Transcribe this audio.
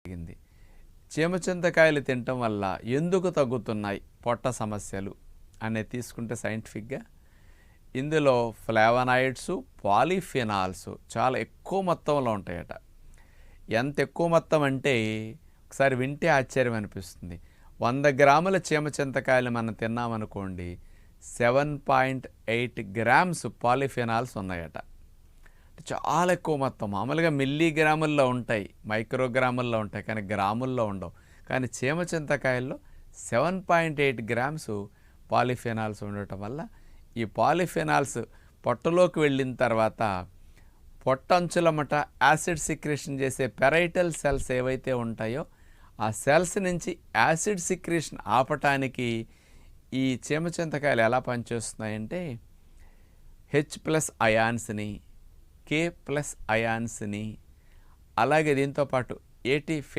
జరిగింది. చీమచింతకాయలు తినటం వల్ల ఎందుకు తగ్గుతున్నాయి పొట్ట సమస్యలు అనేది తీసుకుంటే సైంటిఫిక్గా ఇందులో ఫ్లేవనాయిడ్స్, పాలిఫినాల్స్ చాలా ఎక్కువ మొత్తంలో ఉంటాయట. ఎంత ఎక్కువ మొత్తం అంటే ఒకసారి వింటే ఆశ్చర్యం అనిపిస్తుంది. 100 గ్రాముల చీమచింతకాయలు మనం తిన్నామనుకోండి, 7.8 గ్రామ్స్ పాలిఫినాల్స్ ఉన్నాయట. చాలా ఎక్కువ మొత్తం. మామూలుగా మిల్లీగ్రాముల్లో ఉంటాయి, మైక్రోగ్రాముల్లో ఉంటాయి, కానీ గ్రాముల్లో ఉండవు. కానీ చీమచింతకాయల్లో 7.8 గ్రామ్స్ పాలిఫినాల్స్ ఉండటం వల్ల ఈ పాలిఫినాల్స్ పొట్టలోకి వెళ్ళిన తర్వాత పొట్టంచులమట యాసిడ్ సిక్రేషన్ చేసే పెరైటల్ సెల్స్ ఏవైతే ఉంటాయో ఆ సెల్స్ నుంచి యాసిడ్ సిక్రేషన్ ఆపటానికి ఈ చీమచింతకాయలు ఎలా పనిచేస్తున్నాయంటే H+ అయాన్స్ని, K+ అయాన్స్ని, అలాగే దీంతోపాటు AT